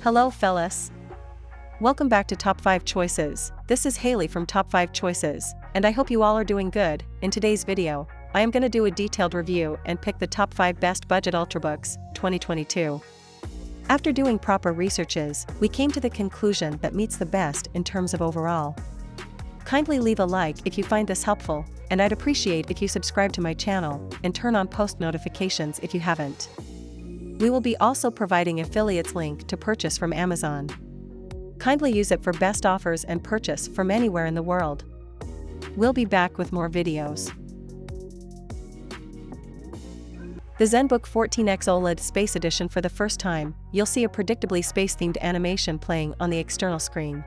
Hello fellas! Welcome back to Top 5 Choices. This is Haley from Top 5 Choices, and I hope you all are doing good. In today's video, I am going to do a detailed review and pick the top 5 best budget Ultrabooks, 2022. After doing proper researches, we came to the conclusion that meets the best in terms of overall. Kindly leave a like if you find this helpful, and I'd appreciate if you subscribe to my channel and turn on post notifications if you haven't. We will be also providing affiliates link to purchase from Amazon. Kindly use it for best offers and purchase from anywhere in the world. We'll be back with more videos. The ZenBook 14X OLED Space Edition. For the first time, you'll see a predictably space-themed animation playing on the external screen.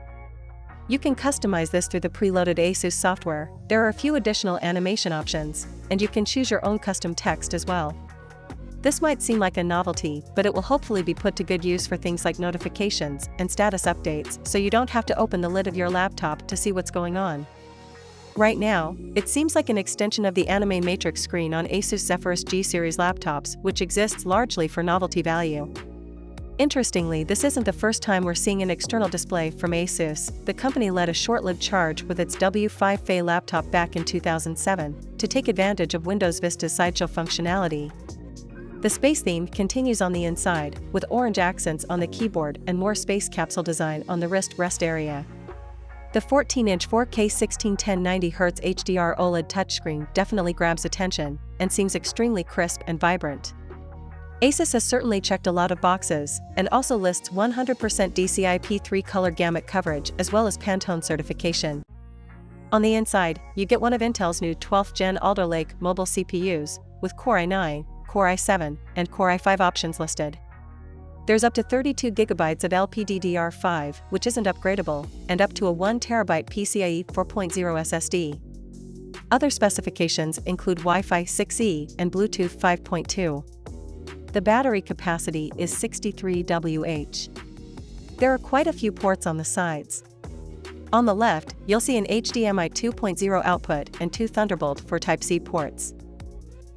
You can customize this through the preloaded ASUS software. There are a few additional animation options, and you can choose your own custom text as well. This might seem like a novelty, but it will hopefully be put to good use for things like notifications and status updates, so you don't have to open the lid of your laptop to see what's going on. Right now, it seems like an extension of the Anime Matrix screen on ASUS Zephyrus G series laptops, which exists largely for novelty value. Interestingly, this isn't the first time we're seeing an external display from ASUS. The company led a short-lived charge with its W5 Fei laptop back in 2007 to take advantage of Windows Vista's sideshow functionality. The space theme continues on the inside, with orange accents on the keyboard and more space capsule design on the wrist rest area. The 14-inch 4K 1610/90Hz HDR OLED touchscreen definitely grabs attention and seems extremely crisp and vibrant. ASUS has certainly checked a lot of boxes, and also lists 100% DCI-P3 color gamut coverage as well as Pantone certification. On the inside, you get one of Intel's new 12th Gen Alder Lake mobile CPUs, with Core i9, Core i7, and Core i5 options listed. There's up to 32 GB of LPDDR5, which isn't upgradable, and up to a 1TB PCIe 4.0 SSD. Other specifications include Wi-Fi 6E and Bluetooth 5.2. The battery capacity is 63 Wh. There are quite a few ports on the sides. On the left, you'll see an HDMI 2.0 output and 2 Thunderbolt 4 Type-C ports.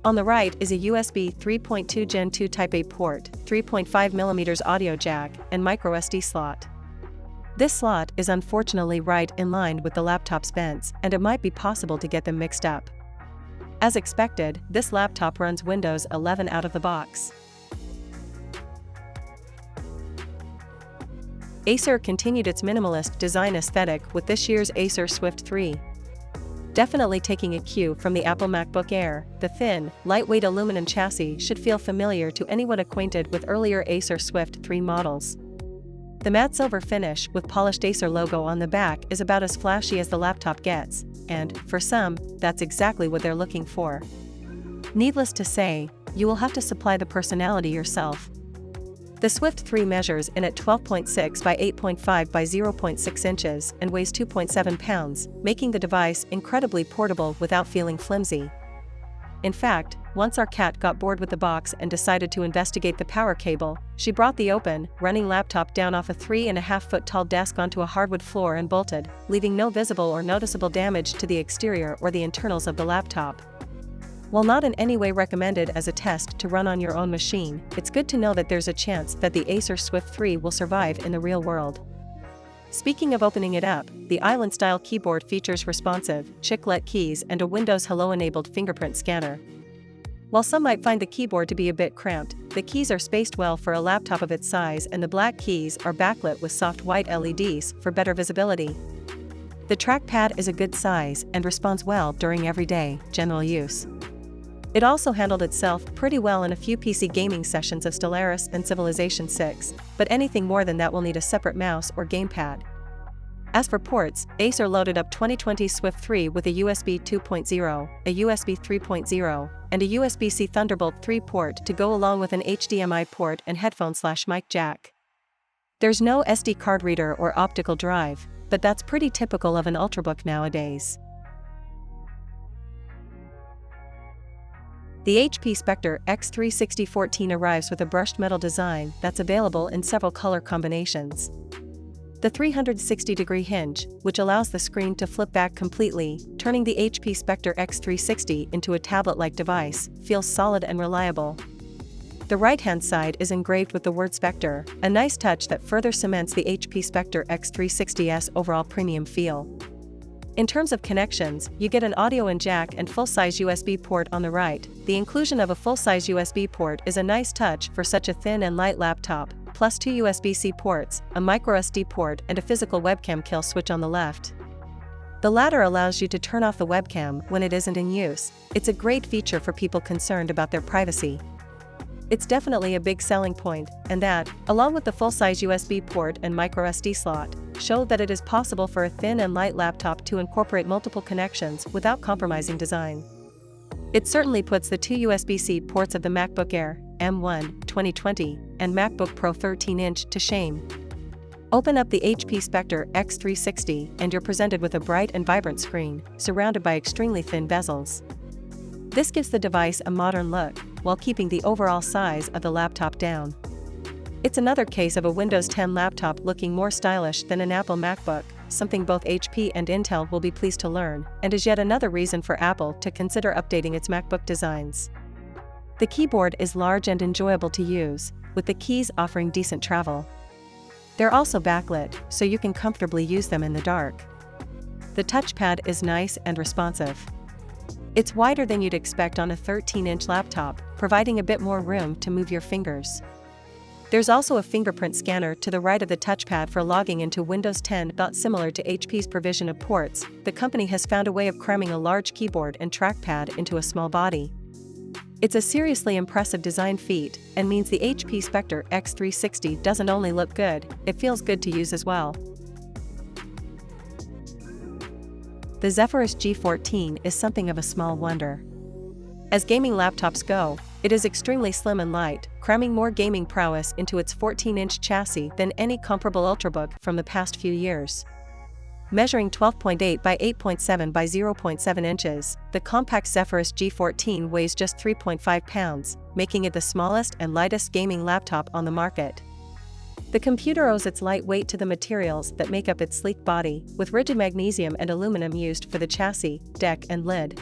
On the right is a USB 3.2 Gen 2 Type-A port, 3.5mm audio jack, and microSD slot. This slot is unfortunately right in line with the laptop's vents, and it might be possible to get them mixed up. As expected, this laptop runs Windows 11 out of the box. Acer continued its minimalist design aesthetic with this year's Acer Swift 3. Definitely taking a cue from the Apple MacBook Air, the thin, lightweight aluminum chassis should feel familiar to anyone acquainted with earlier Acer Swift 3 models. The matte silver finish with polished Acer logo on the back is about as flashy as the laptop gets, and, for some, that's exactly what they're looking for. Needless to say, you will have to supply the personality yourself. The Swift 3 measures in at 12.6 by 8.5 by 0.6 inches and weighs 2.7 pounds, making the device incredibly portable without feeling flimsy. In fact, once our cat got bored with the box and decided to investigate the power cable, she brought the open, running laptop down off a 3.5-foot tall desk onto a hardwood floor and bolted, leaving no visible or noticeable damage to the exterior or the internals of the laptop. While not in any way recommended as a test to run on your own machine, it's good to know that there's a chance that the Acer Swift 3 will survive in the real world. Speaking of opening it up, the Island-style keyboard features responsive, chiclet keys and a Windows Hello-enabled fingerprint scanner. While some might find the keyboard to be a bit cramped, the keys are spaced well for a laptop of its size, and the black keys are backlit with soft white LEDs for better visibility. The trackpad is a good size and responds well during everyday, general use. It also handled itself pretty well in a few PC gaming sessions of Stellaris and Civilization 6, but anything more than that will need a separate mouse or gamepad. As for ports, Acer loaded up 2020 Swift 3 with a USB 2.0, a USB 3.0, and a USB-C Thunderbolt 3 port to go along with an HDMI port and headphone/mic jack. There's no SD card reader or optical drive, but that's pretty typical of an Ultrabook nowadays. The HP Spectre X36014 arrives with a brushed metal design that's available in several color combinations. The 360-degree hinge, which allows the screen to flip back completely, turning the HP Spectre X360 into a tablet-like device, feels solid and reliable. The right-hand side is engraved with the word Spectre, a nice touch that further cements the HP Spectre X360's overall premium feel. In terms of connections, you get an audio in jack and full-size USB port on the right. The inclusion of a full-size USB port is a nice touch for such a thin and light laptop, plus 2 USB-C ports, a microSD port and a physical webcam kill switch on the left. The latter allows you to turn off the webcam when it isn't in use. It's a great feature for people concerned about their privacy. It's definitely a big selling point, and that, along with the full-size USB port and microSD slot, show that it is possible for a thin and light laptop to incorporate multiple connections without compromising design. It certainly puts the 2 USB-C ports of the MacBook Air, M1, 2020, and MacBook Pro 13-inch to shame. Open up the HP Spectre X360 and you're presented with a bright and vibrant screen, surrounded by extremely thin bezels. This gives the device a modern look, while keeping the overall size of the laptop down. It's another case of a Windows 10 laptop looking more stylish than an Apple MacBook, something both HP and Intel will be pleased to learn, and is yet another reason for Apple to consider updating its MacBook designs. The keyboard is large and enjoyable to use, with the keys offering decent travel. They're also backlit, so you can comfortably use them in the dark. The touchpad is nice and responsive. It's wider than you'd expect on a 13-inch laptop, providing a bit more room to move your fingers. There's also a fingerprint scanner to the right of the touchpad for logging into Windows 10. Similar to HP's provision of ports, the company has found a way of cramming a large keyboard and trackpad into a small body. It's a seriously impressive design feat, and means the HP Spectre X360 doesn't only look good, it feels good to use as well. The Zephyrus G14 is something of a small wonder. As gaming laptops go, it is extremely slim and light, cramming more gaming prowess into its 14-inch chassis than any comparable Ultrabook from the past few years. Measuring 12.8 by 8.7 by 0.7 inches, the compact Zephyrus G14 weighs just 3.5 pounds, making it the smallest and lightest gaming laptop on the market. The computer owes its light weight to the materials that make up its sleek body, with rigid magnesium and aluminum used for the chassis, deck and lid.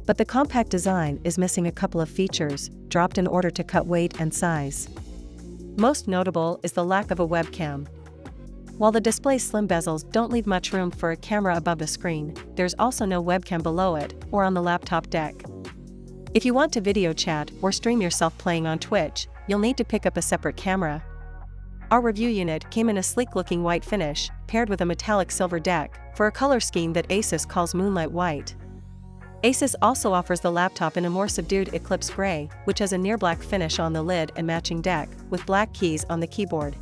But the compact design is missing a couple of features, dropped in order to cut weight and size. Most notable is the lack of a webcam. While the display's slim bezels don't leave much room for a camera above the screen, there's also no webcam below it, or on the laptop deck. If you want to video chat or stream yourself playing on Twitch, you'll need to pick up a separate camera. Our review unit came in a sleek-looking white finish, paired with a metallic silver deck, for a color scheme that Asus calls Moonlight White. Asus also offers the laptop in a more subdued Eclipse Gray, which has a near-black finish on the lid and matching deck, with black keys on the keyboard.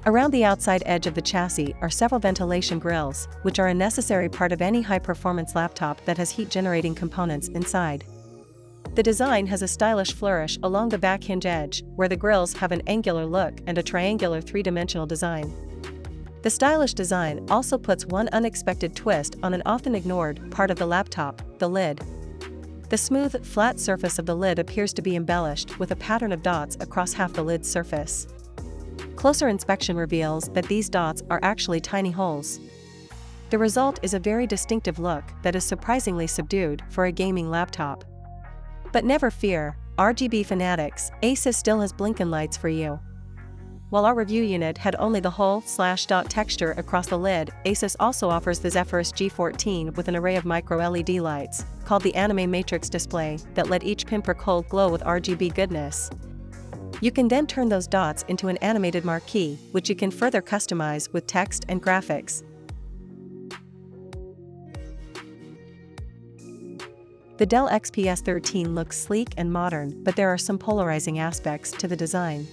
Around the outside edge of the chassis are several ventilation grills, which are a necessary part of any high-performance laptop that has heat-generating components inside. The design has a stylish flourish along the back hinge edge, where the grills have an angular look and a triangular three-dimensional design. The stylish design also puts one unexpected twist on an often ignored part of the laptop, the lid. The smooth, flat surface of the lid appears to be embellished with a pattern of dots across half the lid's surface. Closer inspection reveals that these dots are actually tiny holes. The result is a very distinctive look that is surprisingly subdued for a gaming laptop. But never fear, RGB fanatics, Asus still has blinking lights for you. While our review unit had only the hole/dot texture across the lid, Asus also offers the Zephyrus G14 with an array of micro-LED lights, called the Anime Matrix display, that let each pinprick hole glow with RGB goodness. You can then turn those dots into an animated marquee, which you can further customize with text and graphics. The Dell XPS 13 looks sleek and modern, but there are some polarizing aspects to the design.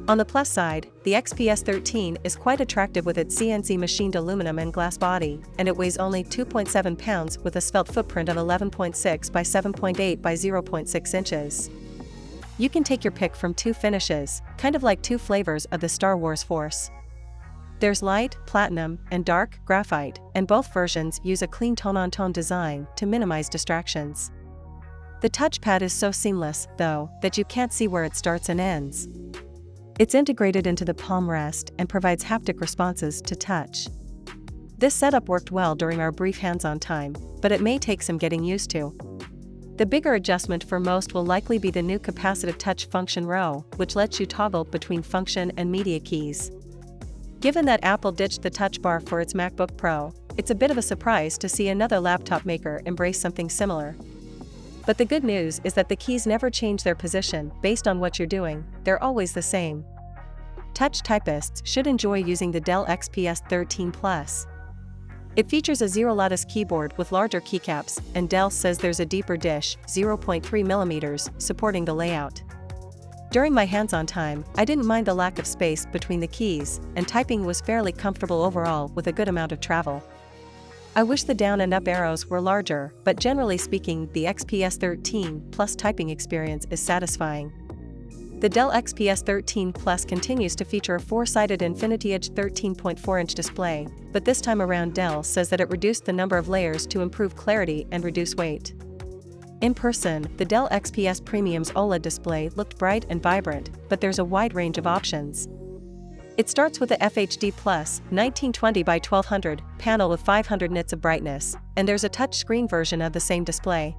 On the plus side, the XPS 13 is quite attractive with its CNC machined aluminum and glass body, and it weighs only 2.7 pounds with a svelte footprint of 11.6 by 7.8 by 0.6 inches. You can take your pick from two finishes, kind of like two flavors of the Star Wars Force. There's light, platinum, and dark, graphite, and both versions use a clean tone-on-tone design to minimize distractions. The touchpad is so seamless, though, that you can't see where it starts and ends. It's integrated into the palm rest and provides haptic responses to touch. This setup worked well during our brief hands-on time, but it may take some getting used to. The bigger adjustment for most will likely be the new capacitive touch function row, which lets you toggle between function and media keys. Given that Apple ditched the touch bar for its MacBook Pro, it's a bit of a surprise to see another laptop maker embrace something similar. But the good news is that the keys never change their position based on what you're doing, they're always the same. Touch typists should enjoy using the Dell XPS 13 Plus. It features a zero-lattice keyboard with larger keycaps, and Dell says there's a deeper dish, 0.3mm, supporting the layout. During my hands-on time, I didn't mind the lack of space between the keys, and typing was fairly comfortable overall with a good amount of travel. I wish the down and up arrows were larger, but generally speaking, the XPS 13 Plus typing experience is satisfying. The Dell XPS 13 Plus continues to feature a 4-sided Infinity Edge 13.4-inch display, but this time around Dell says that it reduced the number of layers to improve clarity and reduce weight. In person, the Dell XPS Premium's OLED display looked bright and vibrant, but there's a wide range of options. It starts with a FHD Plus 1920 by 1200 panel with 500 nits of brightness, and there's a touchscreen version of the same display.